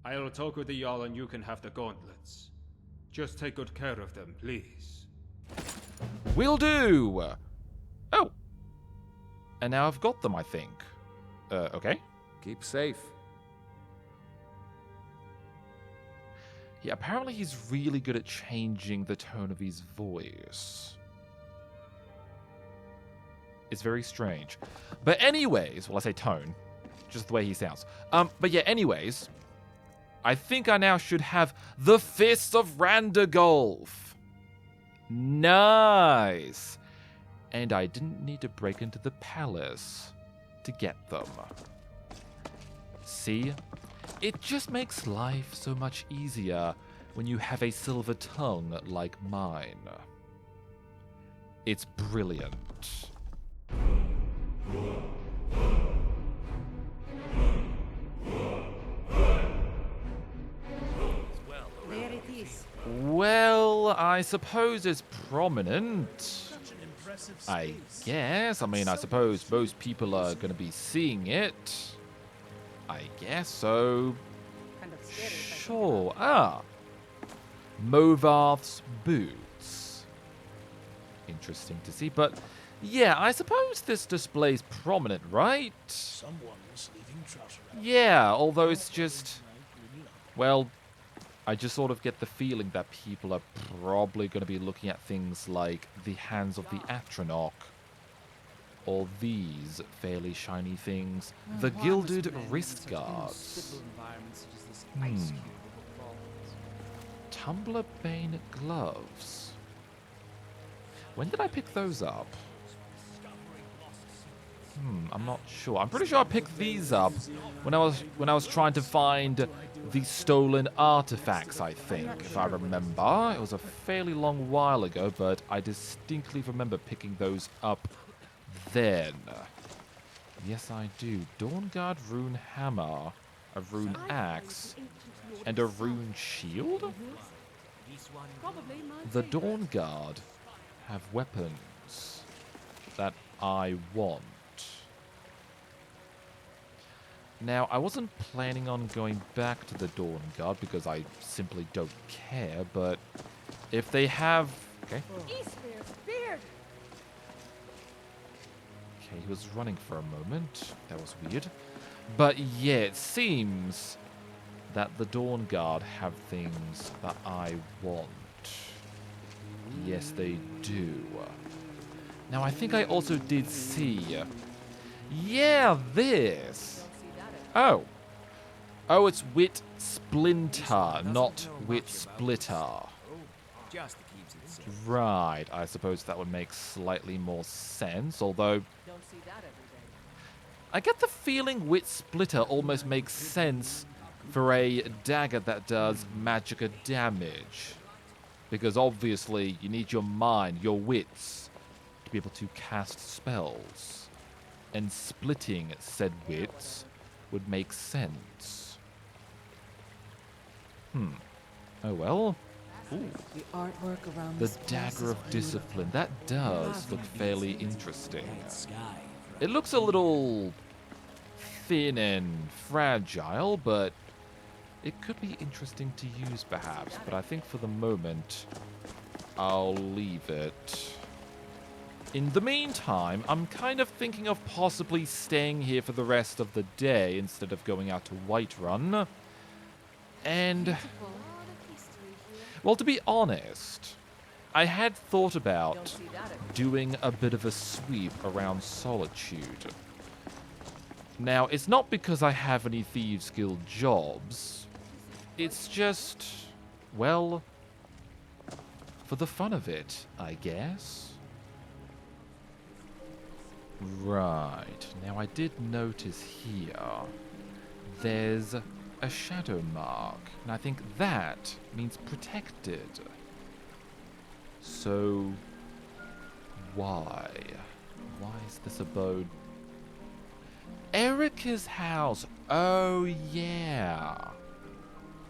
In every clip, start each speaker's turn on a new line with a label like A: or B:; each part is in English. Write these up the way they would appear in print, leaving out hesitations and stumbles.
A: I'll talk with the Jarl and you can have the gauntlets. Just take good care of them, please.
B: Will do! Oh. And now I've got them, I think. Okay.
C: Keep safe.
B: Yeah, apparently he's really good at changing the tone of his voice. It's very strange. But anyways, well, I say tone, just the way he sounds. But yeah, anyways, I think I now should have the Fists of Randagolf. Nice. And I didn't need to break into the palace to get them. See? It just makes life so much easier when you have a silver tongue like mine. It's brilliant.
D: There it is.
B: Well, I suppose it's prominent. I guess. I mean, I suppose most people are going to be seeing it. I guess so.
D: Kind of scary.
B: Sure. Movarth's boots. Interesting to see, but yeah, I suppose this display's prominent, right?
E: Someone's leaving trash around.
B: Yeah, although it's just, well, I just sort of get the feeling that people are probably going to be looking at things like the hands of the Atronach, or these fairly shiny things, the gilded wrist guards. Tumblerbane gloves. When did I pick those up? I'm not sure. I'm pretty sure I picked these up when I was trying to find the stolen artifacts, I think, if I remember. It was a fairly long while ago, but I distinctly remember picking those up then. Yes, I do. Dawnguard rune hammer, a rune axe, and a rune shield? The Dawnguard have weapons that I want. Now, I wasn't planning on going back to the Dawnguard because I simply don't care, but if they have... Okay. Okay, he was running for a moment. That was weird. But yeah, it seems that the Dawnguard have things that I want. Yes, they do. Now, I think I also did see... Yeah, this! Oh. Oh, it's Wit Splinter, not Wit Splitter.
F: Just keeps it simple.
B: Right, I suppose that would make slightly more sense, although...
D: Don't see that every day.
B: I get the feeling Wit Splitter almost makes sense for a dagger that does magicka damage. Because obviously you need your mind, your wits, to be able to cast spells. And splitting said wits would make sense. Oh well. Ooh.
G: The artwork around
B: The
G: this place
B: Dagger
G: is
B: of Discipline.
G: beautiful.
B: That does look fairly interesting.
E: Sky.
B: It looks a little thin and fragile, but it could be interesting to use perhaps. But I think for the moment, I'll leave it. In the meantime, I'm kind of thinking of possibly staying here for the rest of the day instead of going out to Whiterun. And, well, to be honest, I had thought about doing a bit of a sweep around Solitude. Now, it's not because I have any Thieves Guild jobs. It's just, well, for the fun of it, I guess. Right. Now, I did notice here there's a shadow mark, and I think that means protected. So, why? Why is this abode? Erica's house! Oh, yeah!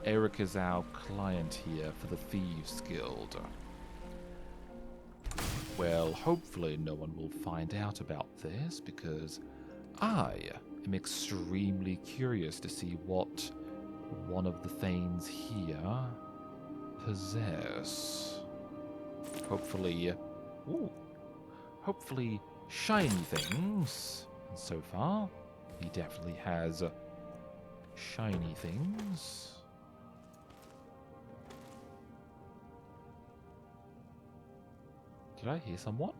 B: Erica's our client here for the Thieves Guild. Well, hopefully no one will find out about this, because I am extremely curious to see what one of the Thanes here possess. Hopefully, hopefully shiny things. And so far, he definitely has shiny things. Did I hear someone?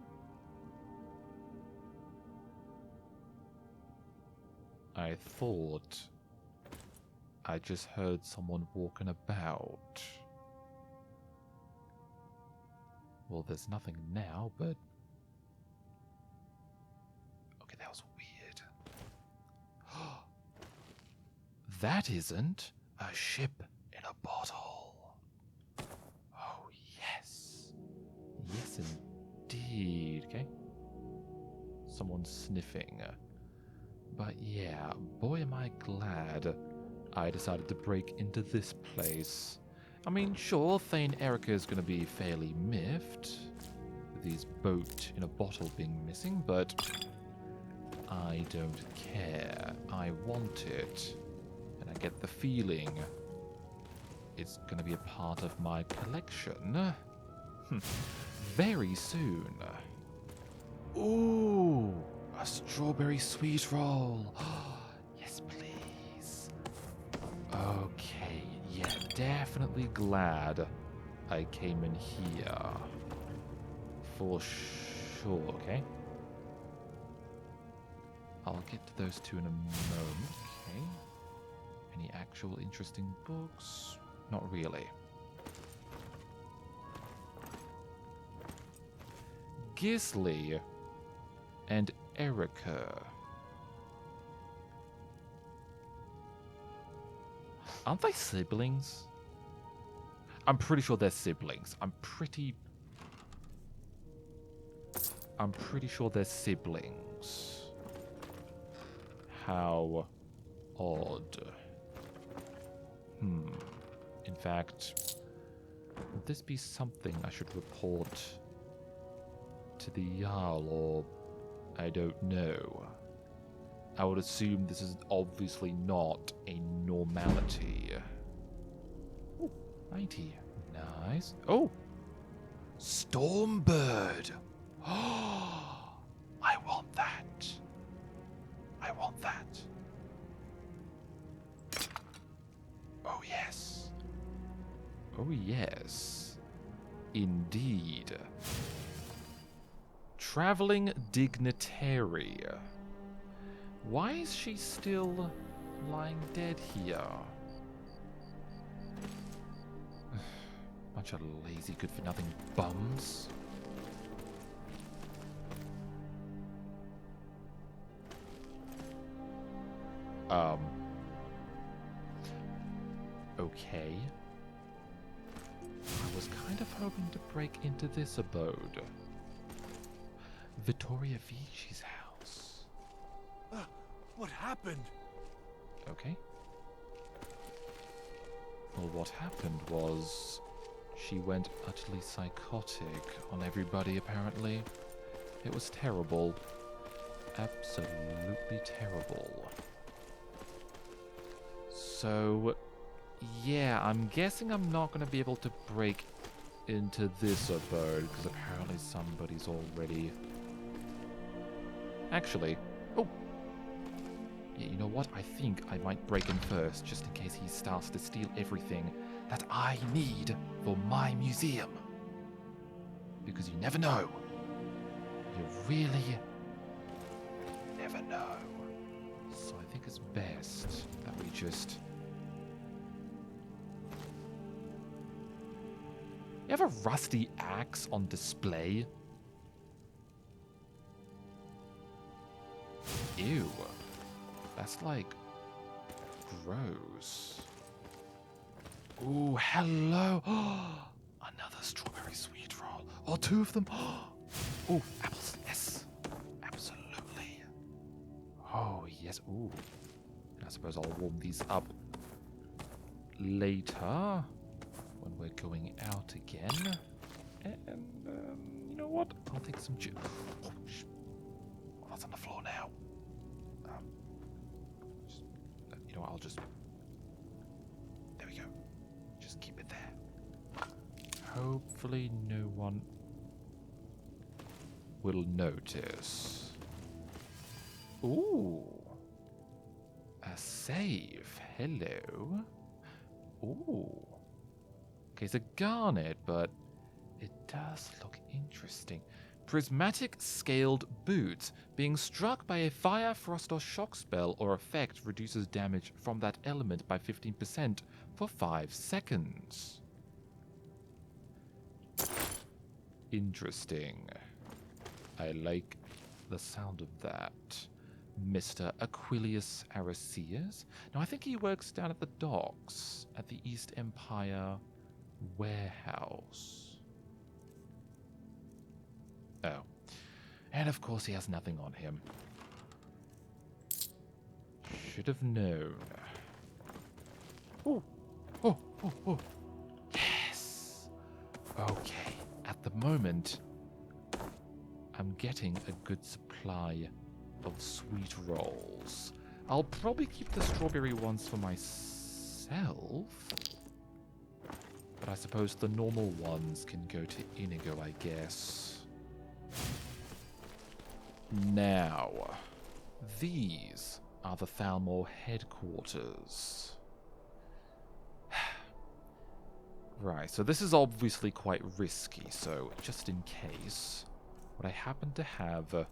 B: I thought I just heard someone walking about. Well, there's nothing now, but... Okay, that was weird. That isn't a ship in a bottle. Oh, yes. Yes, indeed. Okay. Someone's sniffing. But yeah, boy am I glad I decided to break into this place. I mean, sure, Thane Erica is going to be fairly miffed with his boat in a bottle being missing, but I don't care. I want it. And I get the feeling it's going to be a part of my collection very soon. Ooh, a strawberry sweet roll. Yes, please. Okay, yeah, definitely glad I came in here. For sure, okay? I'll get to those two in a moment, okay? Any actual interesting books? Not really. Gisli and Erica. Aren't they siblings? I'm pretty sure they're siblings. I'm pretty sure they're siblings. How odd. In fact, would this be something I should report to the Jarl, or I don't know? I would assume this is obviously not a normality. Ooh, 90. Nice. Oh! Stormbird! Oh, I want that. I want that. Oh, yes. Oh, yes. Indeed. Traveling dignitary. Why is she still lying dead here? Bunch of lazy, good-for-nothing bums. Okay. I was kind of hoping to break into this abode. Vittoria Vici's house.
E: What happened?
B: Okay. Well, what happened was she went utterly psychotic on everybody, apparently. It was terrible. Absolutely terrible. So, yeah, I'm guessing I'm not going to be able to break into this abode, because apparently somebody's already... Actually, oh! Yeah, you know what? I think I might break in first, just in case he starts to steal everything that I need for my museum. Because you never know. You really never know. So I think it's best that we just... You have a rusty axe on display? Ew. That's like... gross. Ooh, hello! Another strawberry sweet roll. Or two of them. Ooh, apples. Yes. Absolutely. Oh, yes. Ooh. I suppose I'll warm these up later when we're going out again. And, you know what? I'll take some juice. Oh, that's on the floor now. You know what? I'll just hopefully no one will notice. Ooh. A save. Hello. Ooh. Okay, it's a garnet, but it does look interesting. Prismatic scaled boots. Being struck by a fire, frost, or shock spell or effect reduces damage from that element by 15% for 5 seconds. Interesting. I like the sound of that. Mr. Aquilius Arisias. Now, I think he works down at the docks at the East Empire warehouse. Oh. And of course he has nothing on him. Should have known. Oh. Oh, oh, oh. Yes. Okay. At the moment, I'm getting a good supply of sweet rolls. I'll probably keep the strawberry ones for myself. But I suppose the normal ones can go to Inigo, I guess. Now, these are the Thalmor headquarters. Right, so this is obviously quite risky, so just in case, what I happen to have... Shadow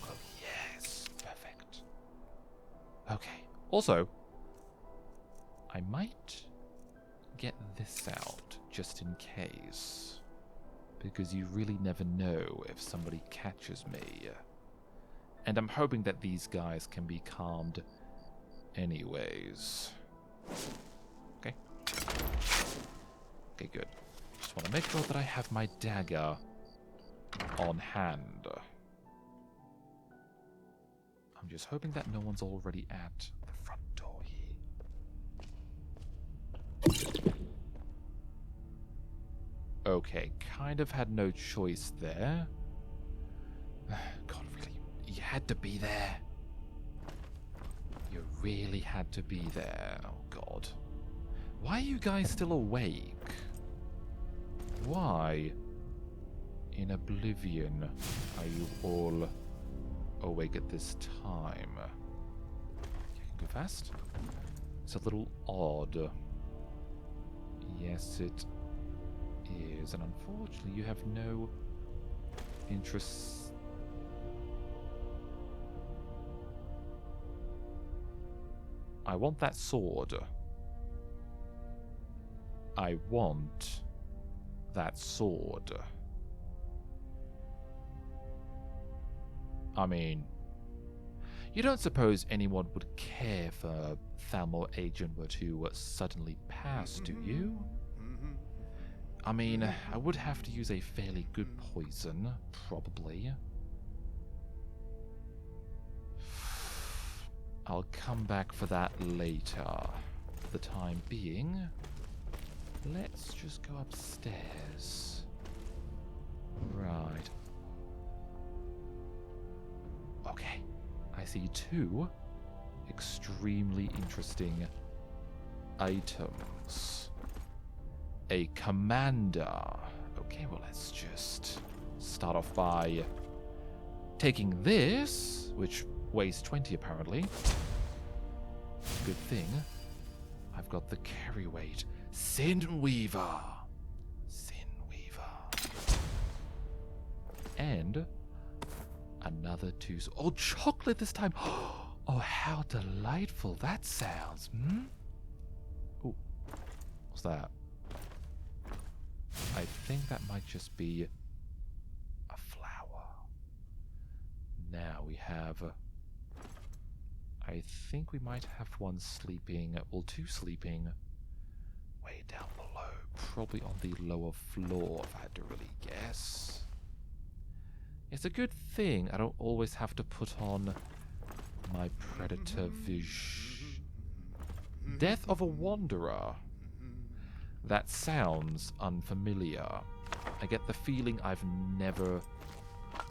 B: Cloak, yes, perfect. Okay, also, I might get this out just in case. Because you really never know if somebody catches me. And I'm hoping that these guys can be calmed anyways. Okay. Okay, good. Just want to make sure that I have my dagger on hand. I'm just hoping that no one's already at the front door here. Okay, kind of had no choice there. God, really, you had to be there. You really had to be there. Oh, God. Why are you guys still awake? Why, in oblivion, are you all awake at this time? You can go fast. It's a little odd. Yes, it is, and unfortunately you have no interest. I want that sword. I want that sword. I mean, you don't suppose anyone would care if a Thalmor agent were to suddenly pass, do you? I mean, I would have to use a fairly good poison, probably. I'll come back for that later. For the time being, let's just go upstairs. Right. Okay. I see 2 extremely interesting items. A commander. Okay, well, let's just start off by taking this, which weighs 20 apparently. Good thing I've got the carry weight. Sinweaver. And another 2. Oh, chocolate this time. Oh, how delightful that sounds. Oh, what's that? I think that might just be a flower. Now we have... I think we might have one sleeping, well, 2 sleeping way down below. Probably on the lower floor, if I had to really guess. It's a good thing I don't always have to put on my predator vision. Death of a Wanderer. That sounds unfamiliar. I get the feeling I've never...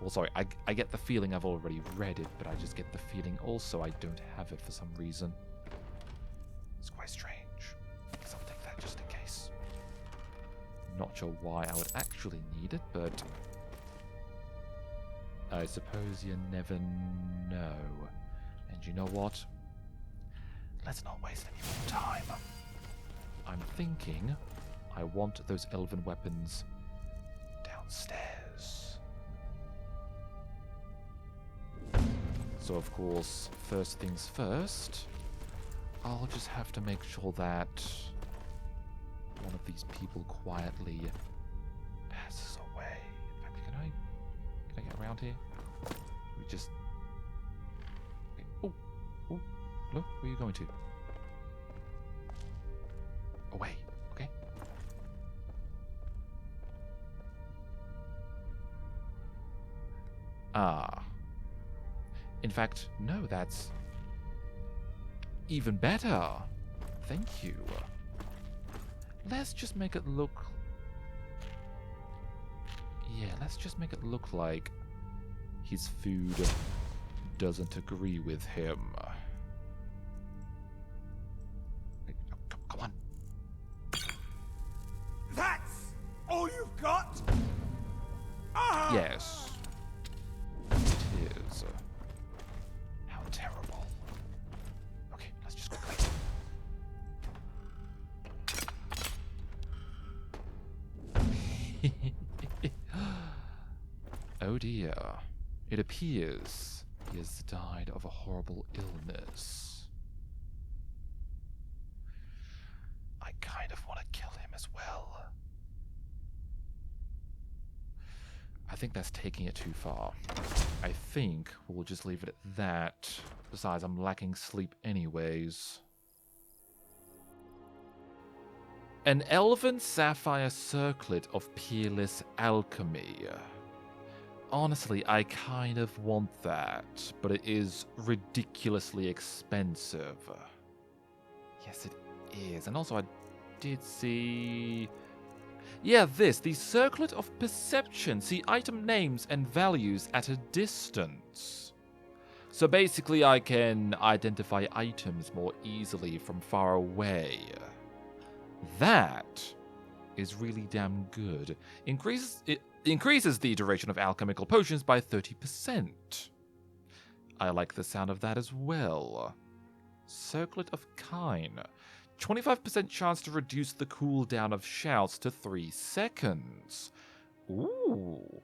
B: Well, sorry, I get the feeling I've already read it, but I just get the feeling also I don't have it for some reason. It's quite strange. I guess I'll take that just in case. Not sure why I would actually need it, but I suppose you never know. And you know what? Let's not waste any more time. I'm thinking I want those elven weapons downstairs. So of course, first things first, I'll just have to make sure that one of these people quietly passes away. In fact, can I get around here? We just... Okay. Oh, hello? Where are you going to? Away. Okay. Ah. In fact, no, that's even better. Thank you. Let's just make it look... Yeah, let's just make it look like his food doesn't agree with him. Come on.
E: That's all you've got? Ah!
B: Yes. It is. How terrible. Okay, let's just quickly. Oh dear. It appears he has died of a horrible illness. I kind of want to kill him as well. I think that's taking it too far. I think we'll just leave it at that. Besides, I'm lacking sleep anyways. An elven sapphire circlet of peerless alchemy. Honestly, I kind of want that, but it is ridiculously expensive. Yes, it is. And also, I did see... Yeah, the circlet of perception. See item names and values at a distance. So basically, I can identify items more easily from far away. That is really damn good. Increases the duration of alchemical potions by 30%. I like the sound of that as well. Circlet of Kine. 25% chance to reduce the cooldown of shouts to 3 seconds. Ooh.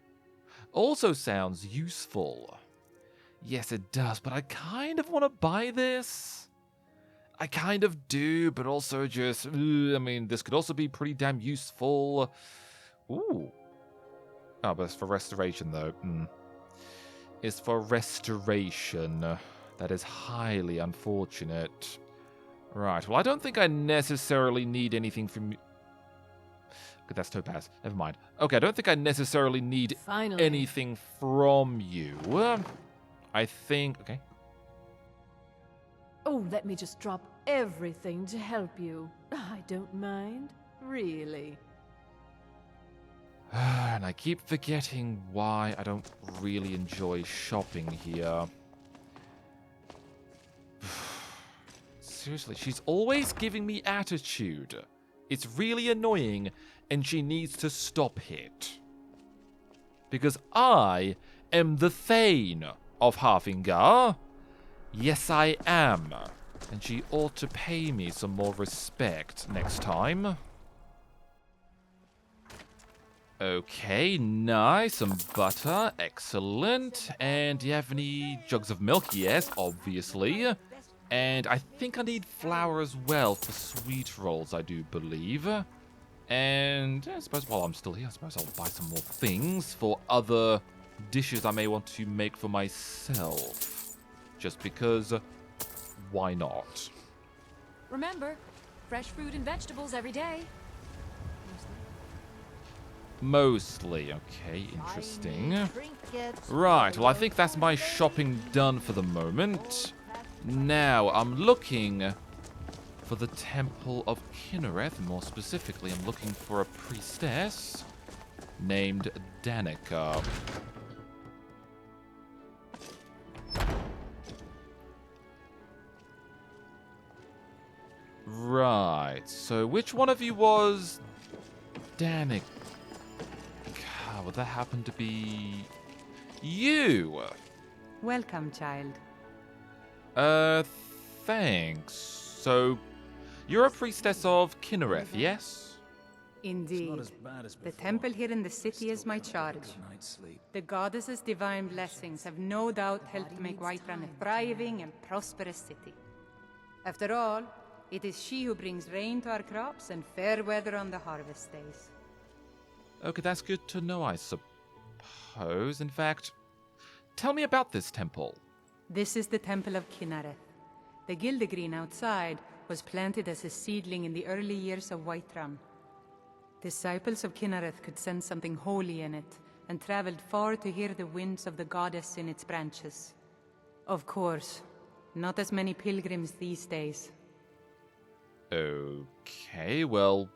B: Also sounds useful. Yes, it does, but I kind of want to buy this. I kind of do, but also just... I mean, this could also be pretty damn useful. Ooh. Oh, but it's for restoration, though. It's for restoration. That is highly unfortunate. Right, well, I don't think I necessarily need anything from you. Okay, that's Topaz. Never mind. Okay, I don't think I necessarily need anything from you. I think... Okay.
D: Oh, let me just drop everything to help you. I don't mind. Really.
B: And I keep forgetting why I don't really enjoy shopping here. Seriously, she's always giving me attitude. It's really annoying, and she needs to stop it. Because I am the Thane of Harfingar. Yes, I am. And she ought to pay me some more respect next time. Okay, nice. Some butter. Excellent. And do you have any jugs of milk? Yes, obviously. And I think I need flour as well for sweet rolls, I do believe. And I suppose while I'm still here, I suppose I'll buy some more things for other dishes I may want to make for myself. Just because, why not?
C: Remember, fresh fruit and vegetables every day.
B: Mostly. Okay, interesting. Right, well I think that's my shopping done for the moment. Now, I'm looking for the Temple of Kinnereth. More specifically, I'm looking for a priestess named Danica. Right, so which one of you was Danica. Would that happen to be you?
G: Welcome, child.
B: Thanks. So, you're a priestess of Kinnereth, yes?
G: Indeed. The temple here in the city is my charge. The goddess's divine blessings have no doubt helped make Whiterun a thriving and prosperous city. After all, it is she who brings rain to our crops and fair weather on the harvest days.
B: Okay, that's good to know, I suppose. In fact, tell me about this temple.
G: This is the Temple of Kinnereth. The Gildegreen outside was planted as a seedling in the early years of Whiterun. Disciples of Kinnereth could sense something holy in it, and traveled far to hear the winds of the goddess in its branches. Of course, not as many pilgrims these days.
B: Okay, well,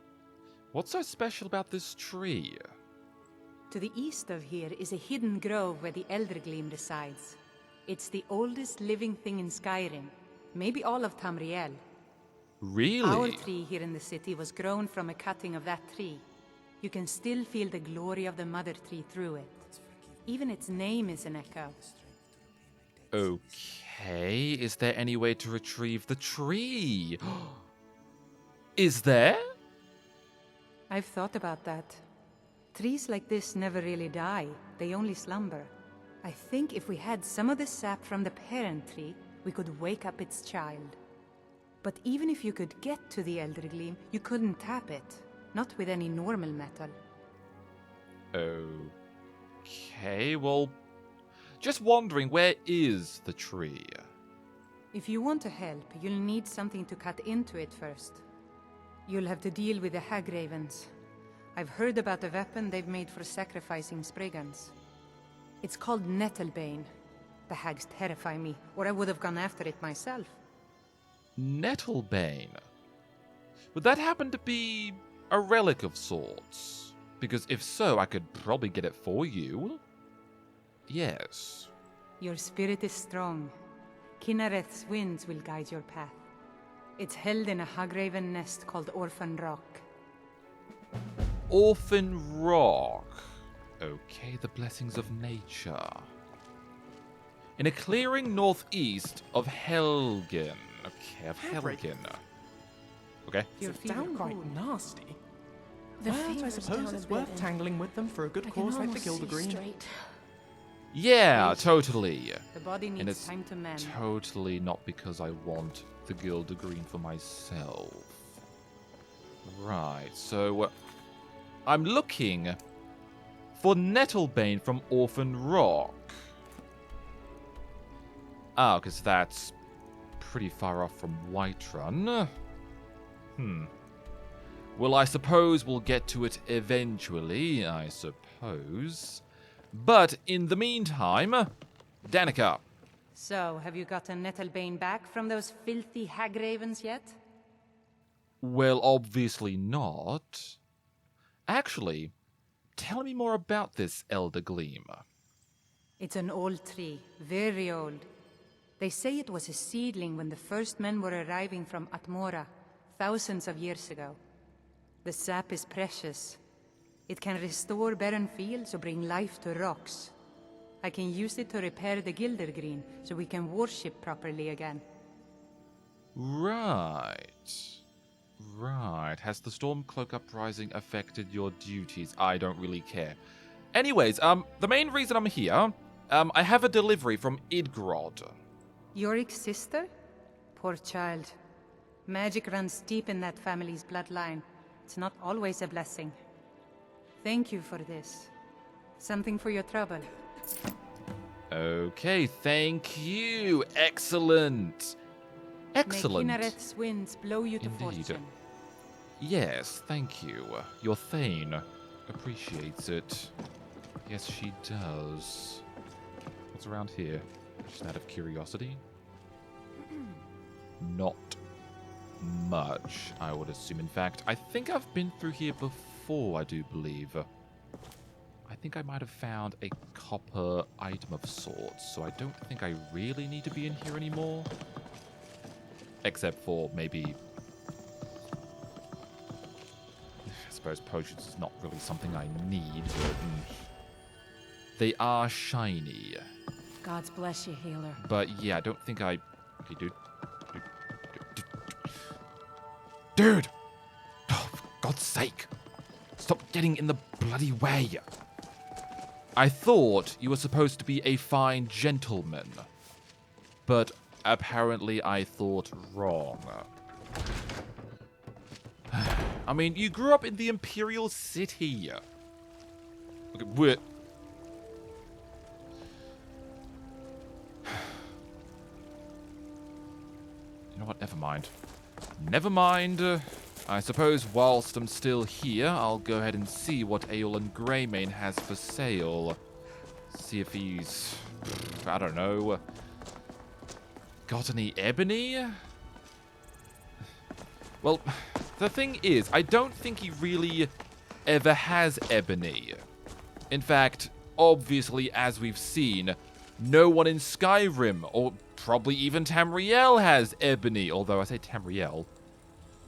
B: what's so special about this tree?
G: To the east of here is a hidden grove where the Eldergleam resides. It's the oldest living thing in Skyrim, maybe all of Tamriel.
B: Really?
G: Our tree here in the city was grown from a cutting of that tree. You can still feel the glory of the mother tree through it. Even its name is an echo.
B: Okay, is there any way to retrieve the tree? Is there?
G: I've thought about that. Trees like this never really die, they only slumber. I think if we had some of the sap from the parent tree, we could wake up its child. But even if you could get to the Eldergleam, you couldn't tap it. Not with any normal metal.
B: Okay, well, just wondering, where is the tree?
G: If you want to help, you'll need something to cut into it first. You'll have to deal with the Hagravens. I've heard about a weapon they've made for sacrificing Spriggans. It's called Nettlebane. The hags terrify me, or I would have gone after it myself.
B: Nettlebane? Would that happen to be a relic of sorts? Because if so, I could probably get it for you. Yes.
G: Your spirit is strong. Kinnereth's winds will guide your path. It's held in a Hagraven nest called Orphan Rock.
B: Orphan Rock. Okay, the blessings of nature. In a clearing northeast of Helgen. Okay, of Helgen. Okay.
G: You're
H: It's downright nasty.
D: The
H: But I
D: fever's
H: suppose
D: down
H: it's
D: a bit
H: worth
D: and
H: tangling with them for a good
D: I can
H: cause like the
D: almost see
H: Gildergreen.
D: straight.
B: Yeah, totally.
G: The body
B: And
G: needs
B: it's
G: time to mend.
B: totally not because I want the Gildergreen for myself. Right, so I'm looking for Nettlebane from Orphan Rock. Oh, because that's pretty far off from Whiterun. Well, I suppose we'll get to it eventually, I suppose. But in the meantime, Danica.
G: So, have you gotten Nettlebane back from those filthy Hagravens yet?
B: Well, obviously not. Actually, tell me more about this Eldergleam.
G: It's an old tree, very old. They say it was a seedling when the first men were arriving from Atmora, thousands of years ago. The sap is precious. It can restore barren fields or bring life to rocks. I can use it to repair the Gildergreen, so we can worship properly again.
B: Right. Right. Has the Stormcloak Uprising affected your duties? I don't really care. Anyways, the main reason I'm here, I have a delivery from Idgrod.
G: Yorick's sister? Poor child. Magic runs deep in that family's bloodline. It's not always a blessing. Thank you for this. Something for your trouble.
B: Okay, thank you. Excellent. Excellent.
G: May Kinnereth's winds blow you to
B: Indeed.
G: fortune.
B: Yes, thank you. Your Thane appreciates it. Yes, she does. What's around here? Just out of curiosity? Not much, I would assume. In fact, I think I've been through here before, I do believe. I think I might have found a copper item of sorts, so I don't think I really need to be in here anymore. Except for maybe... as suppose potions is not really something I need, but they are shiny.
D: God's bless you, healer.
B: But yeah, I don't think I... Okay, dude. Dude! Oh, for God's sake. Stop getting in the bloody way. I thought you were supposed to be a fine gentleman. But apparently I thought wrong. I mean, you grew up in the Imperial City. Okay, we're... You know what? Never mind. Never mind. I suppose whilst I'm still here, I'll go ahead and see what Aeolin Greymane has for sale. See if he's... I don't know. Got any ebony? Well, the thing is, I don't think he really ever has ebony. In fact, obviously, as we've seen, no one in Skyrim, or probably even Tamriel, has ebony. Although I say Tamriel.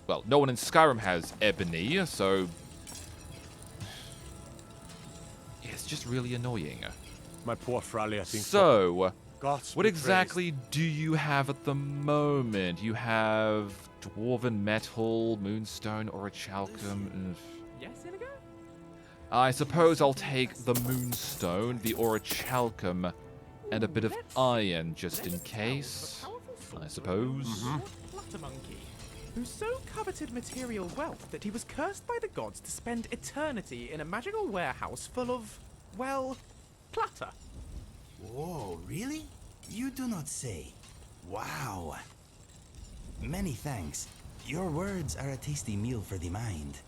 B: Well, no one in Skyrim has ebony, so... Yeah, it's just really annoying.
E: My poor Fralia thinks...
B: So,
E: Gods
B: what
E: be
B: exactly do you have at the moment? You have Dwarven Metal, Moonstone, Orichalcum...
H: Yes, Inigo?
B: I suppose I'll take the Moonstone, the Orichalcum, and a bit of iron, just in case. I suppose.
H: Flutter monkey, who so coveted material wealth that he was cursed by the gods to spend eternity in a magical warehouse full of, well, clutter.
I: Whoa, really? You do not say. Wow. Many thanks. Your words are a tasty meal for the mind.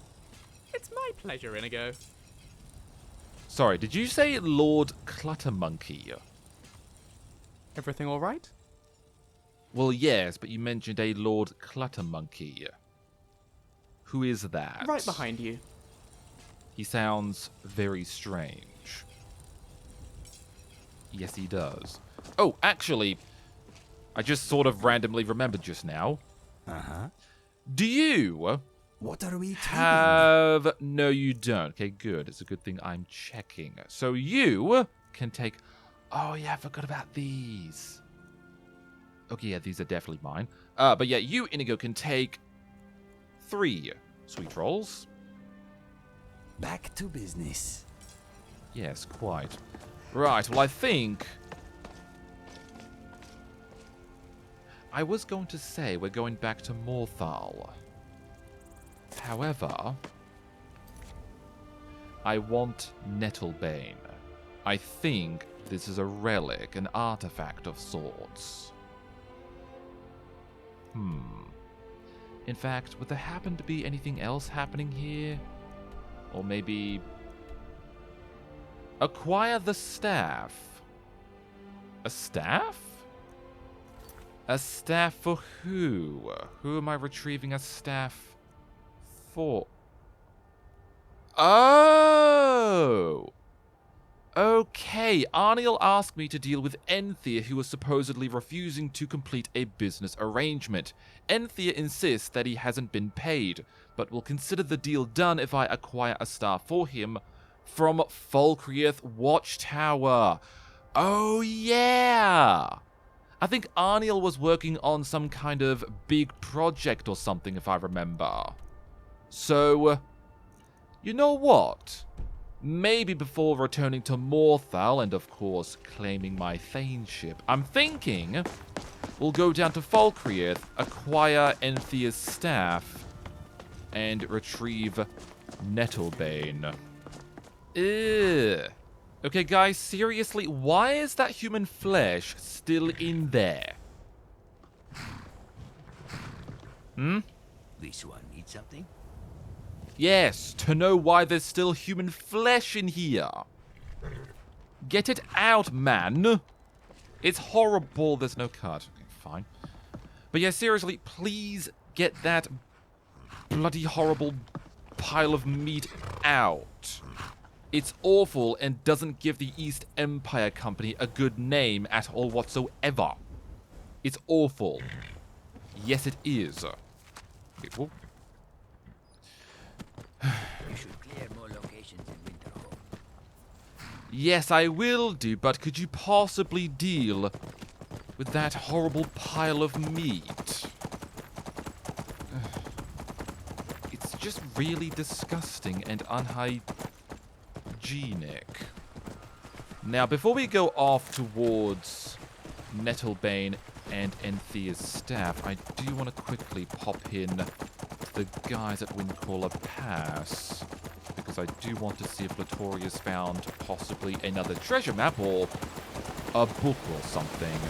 H: It's my pleasure, Inigo.
B: Sorry, did you say Lord Cluttermonkey?
H: Everything all right?
B: Well, yes, but you mentioned a Lord Cluttermonkey. Who is that?
H: Right behind you.
B: He sounds very strange. Yes, he does. Oh, actually, I just sort of randomly remembered just now.
I: Uh-huh.
B: Do you
I: What are we trading?
B: have... No, you don't. Okay, good. It's a good thing I'm checking. So you can take... Oh, yeah, I forgot about these. Okay, yeah, these are definitely mine. But yeah, you, Inigo, can take 3 sweet rolls.
I: Back to business.
B: Yes, quite. Right, well, I think... I was going to say we're going back to Morthal. However, I want Nettlebane. I think this is a relic, an artifact of sorts. In fact, would there happen to be anything else happening here? Or maybe... Acquire the staff. A staff? A staff for who? Who am I retrieving a staff for? Oh! Okay, Arniel asked me to deal with Enthea, who was supposedly refusing to complete a business arrangement. Enthea insists that he hasn't been paid, but will consider the deal done if I acquire a staff for him from Falkreath Watchtower. Oh yeah! I think Arniel was working on some kind of big project or something, if I remember. So, you know what? Maybe before returning to Morthal and, of course, claiming my thainship, I'm thinking we'll go down to Falkreath, acquire Enthea's staff, and retrieve Nettlebane. Ugh. Okay, guys, seriously, why is that human flesh still in there?
F: This one need something?
B: Yes, to know why there's still human flesh in here. Get it out, man. It's horrible. There's no card. Okay, fine. But yeah, seriously, please get that bloody horrible pile of meat out. It's awful and doesn't give the East Empire Company a good name at all whatsoever. It's awful. Yes, it is. Okay, well. Yes, I will do, but could you possibly deal with that horrible pile of meat? It's just really disgusting and unhygienic. Now, before we go off towards Nettlebane and Enthea's staff, I do want to quickly pop in to the guys at Windcaller Pass, because I do want to see if Latoria's found possibly another treasure map or a book or something.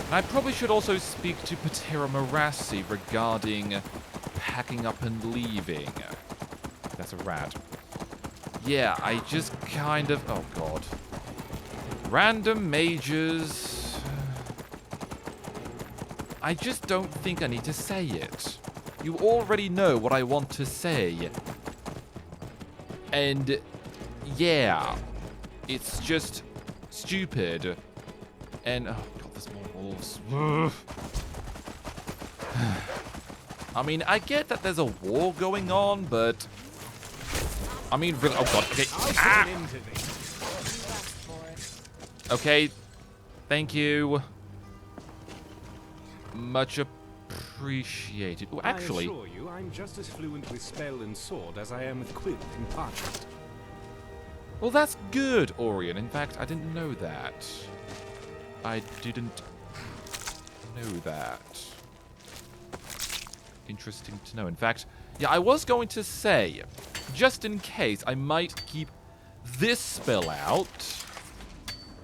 B: And I probably should also speak to Patera Marassi regarding packing up and leaving. That's a rat. Yeah, I just kind of... Oh, God. Random mages. I just don't think I need to say it. You already know what I want to say. And, yeah. It's just stupid. And, oh, God, there's more wolves. I mean, I get that there's a war going on, but... I mean, really... Oh, God. Okay. Ah! Okay. Thank you. Much appreciated. Oh, actually...
E: I assure you, I'm just as fluent with spell and sword as I am with quill and parchment.
B: Well, that's good, Orion. In fact, I didn't know that. I didn't know that. Interesting to know. In fact, yeah, I was going to say, just in case, I might keep this spell out.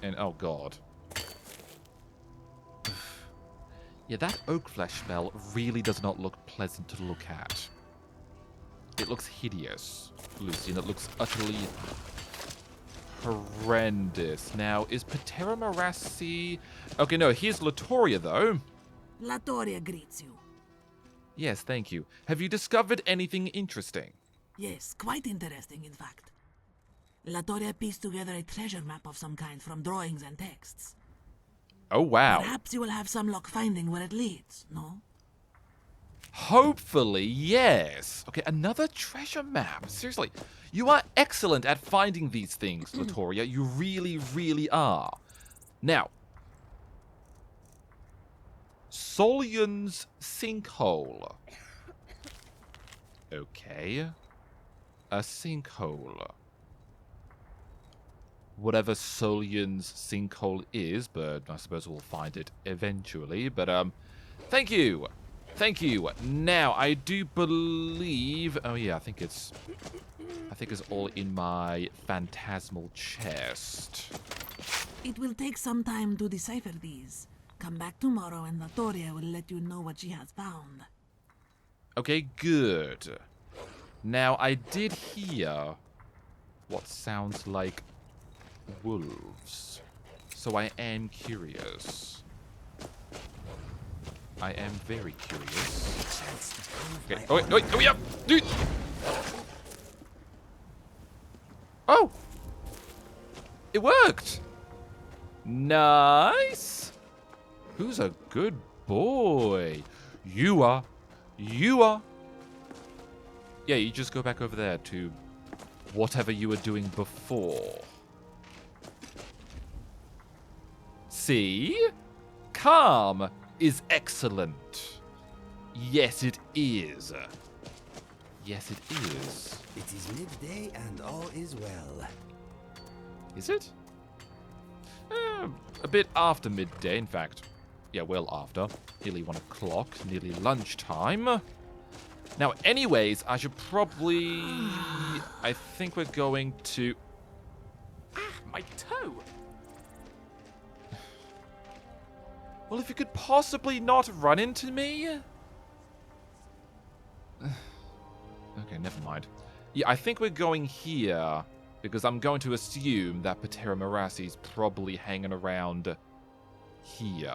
B: And, oh god. Yeah, that oak flesh spell really does not look pleasant to look at. It looks hideous, Lucian. It looks utterly horrendous. Now, is Patera Marassi... Okay, no, here's Latoria, though.
J: Latoria greets you.
B: Yes, thank you. Have you discovered anything interesting?
J: Yes, quite interesting, in fact. Latoria pieced together a treasure map of some kind from drawings and texts.
B: Oh, wow.
J: Perhaps you will have some luck finding where it leads, no?
B: Hopefully, yes. Okay, another treasure map. Seriously, you are excellent at finding these things, Latoria. You really, really are. Now, Solion's Sinkhole. Okay. A sinkhole. Whatever Solion's Sinkhole is, but I suppose we'll find it eventually. But, thank you. Thank you. Now, I do believe... Oh, yeah, I think it's all in my phantasmal chest.
J: It will take some time to decipher these. Come back tomorrow and Latoria will let you know what she has found.
B: Okay, good. Now, I did hear what sounds like wolves. So I am curious. I am very curious. Okay. Oh, wait, oh, yeah! Dude! Oh! It worked! Nice! Who's a good boy? You are. You are. Yeah, you just go back over there to whatever you were doing before. See? Calm is excellent. Yes, it is. Yes, it is.
I: It is midday and all is well.
B: Is it? A bit after midday, in fact. Yeah, well after. Nearly 1 o'clock, nearly lunchtime. Now, anyways, I should probably... I think we're going to... Ah, my toe! Well, if you could possibly not run into me... Okay, never mind. Yeah, I think we're going here, because I'm going to assume that Patera Marassi's probably hanging around here.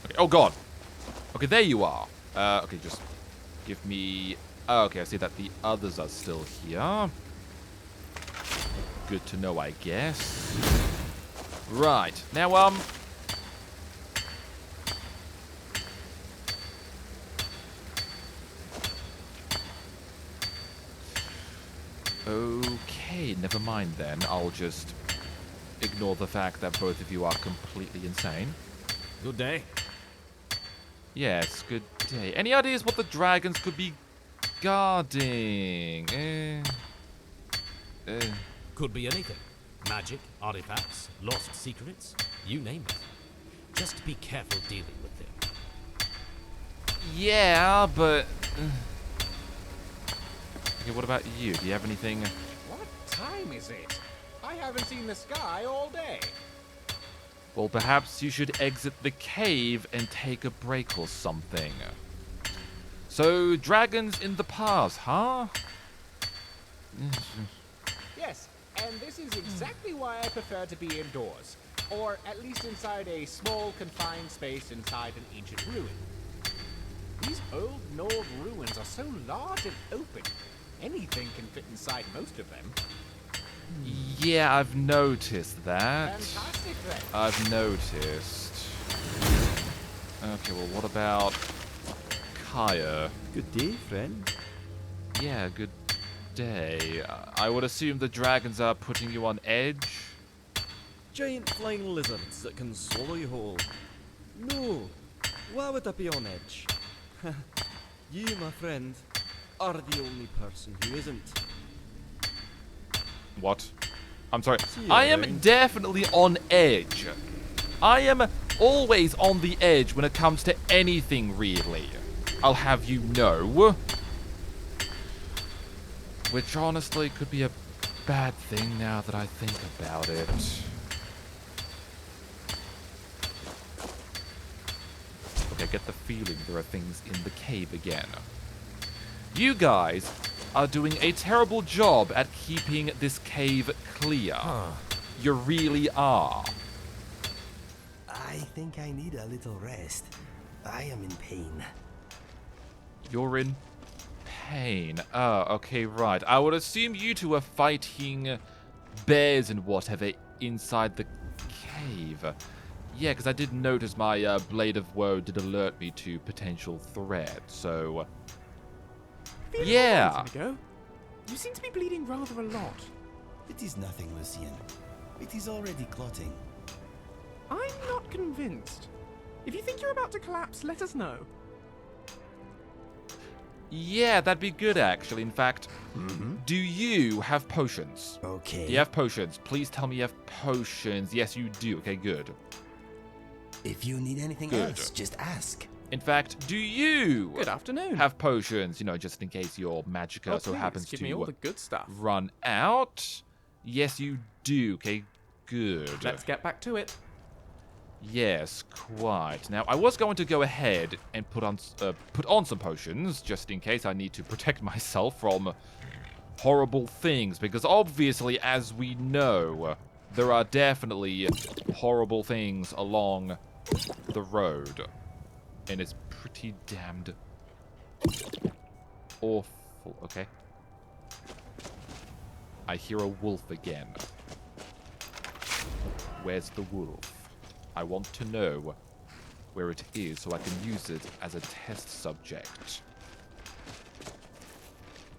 B: Okay, oh god! Okay, there you are. Okay, just give me... Oh, okay, I see that the others are still here. Good to know, I guess. Right, now, Okay, never mind then. I'll just ignore the fact that both of you are completely insane.
F: Good day.
B: Yes, good day. Any ideas what the dragons could be guarding?
F: Could be anything. Magic, artifacts, lost secrets, you name it. Just be careful dealing with them.
B: Yeah, but... Okay, what about you? Do you have anything...
E: What time is it? I haven't seen the sky all day.
B: Well, perhaps you should exit the cave and take a break or something. So, dragons in the past, huh?
E: Yes, and this is exactly why I prefer to be indoors. Or at least inside a small, confined space inside an ancient ruin. These old Nord ruins are so large and open. Anything can fit inside most of them.
B: Yeah, I've noticed that.
E: Fantastic then.
B: I've noticed. Okay, well, what about Kaya?
K: Good day, friend.
B: Yeah, good day. I would assume the dragons are putting you on edge?
K: Giant flying lizards that can swallow you whole. No, why would I be on edge? You, my friend, are the only person who isn't.
B: What? I'm sorry.
K: See you
B: I am
K: around.
B: definitely on edge. I am always on the edge when it comes to anything, really. I'll have you know. Which honestly could be a bad thing now that I think about it. Okay, I get the feeling there are things in the cave again. You guys are doing a terrible job at keeping this cave clear. You really are.
I: I think I need a little rest. I am in pain.
B: You're in pain. Oh, okay, right. I would assume you two are fighting bears and whatever inside the cave. Yeah, because I did notice my Blade of Woe did alert me to potential threat, so... Yeah.
H: Inigo. You seem to be bleeding rather a lot.
I: It is nothing, Lucian. It is already clotting.
H: I'm not convinced. If you think you're about to collapse, let us know.
B: Yeah, that'd be good, actually. In fact, do you have potions?
I: Okay.
B: Do you have potions? Please tell me you have potions. Yes, you do. Okay, good.
I: If you need anything
B: Good.
I: else, just ask.
B: In fact, do you
H: Good afternoon.
B: have potions? You know, just in case your magicka
H: Oh,
B: so
H: please,
B: happens
H: give
B: to
H: me all the good stuff.
B: run out. Yes, you do. Okay, good.
H: Let's get back to it.
B: Yes, quite. Now, I was going to go ahead and put on some potions, just in case I need to protect myself from horrible things, because obviously, as we know, there are definitely horrible things along the road, and it's pretty damned awful. Okay. I hear a wolf again. Where's the wolf? I want to know where it is so I can use it as a test subject.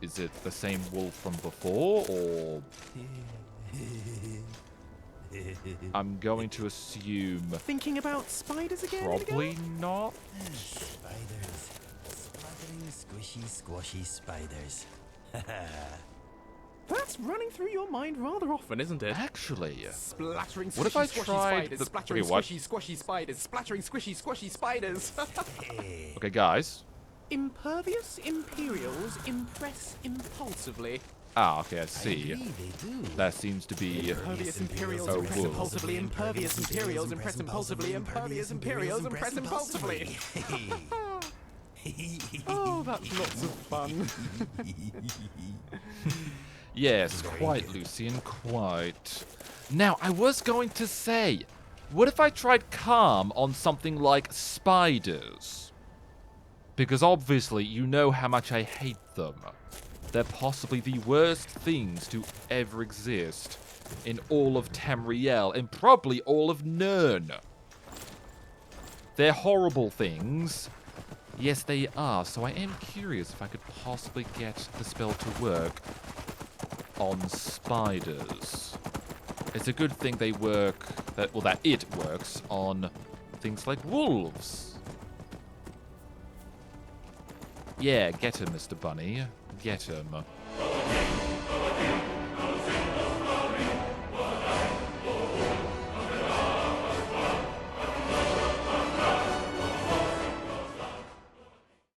B: Is it the same wolf from before, or... I'm going to assume...
H: Thinking about spiders again,
B: Probably
H: Inigo?
B: not.
I: Spiders. Spluttering, squishy, squashy spiders.
H: That's running through your mind rather often, isn't it?
B: Actually,
H: Splattering,
B: what if I
H: squishy, squashy
B: tried
H: spiders,
B: the...
H: splattering,
B: Wait, what?
H: squishy, squashy spiders, splattering, squishy, squashy spiders.
B: Okay, guys.
H: Impervious Imperials impress impulsively.
B: Ah, okay, I see.
I: They do.
B: That seems to be...
H: Impervious Imperials
B: Oh,
H: impress
B: wolf.
H: impulsively. Impervious Imperials impress impulsively. Impervious Imperials impress impulsively. Oh, that's lots of fun.
B: Yes, quite, Lucian, quite. Now, I was going to say, what if I tried calm on something like spiders? Because obviously, you know how much I hate them. They're possibly the worst things to ever exist in all of Tamriel, and probably all of Nirn. They're horrible things. Yes, they are, so I am curious if I could possibly get the spell to work on spiders. It's a good thing they work, that it works on things like wolves. Yeah, get him, Mr. Bunny. Get him.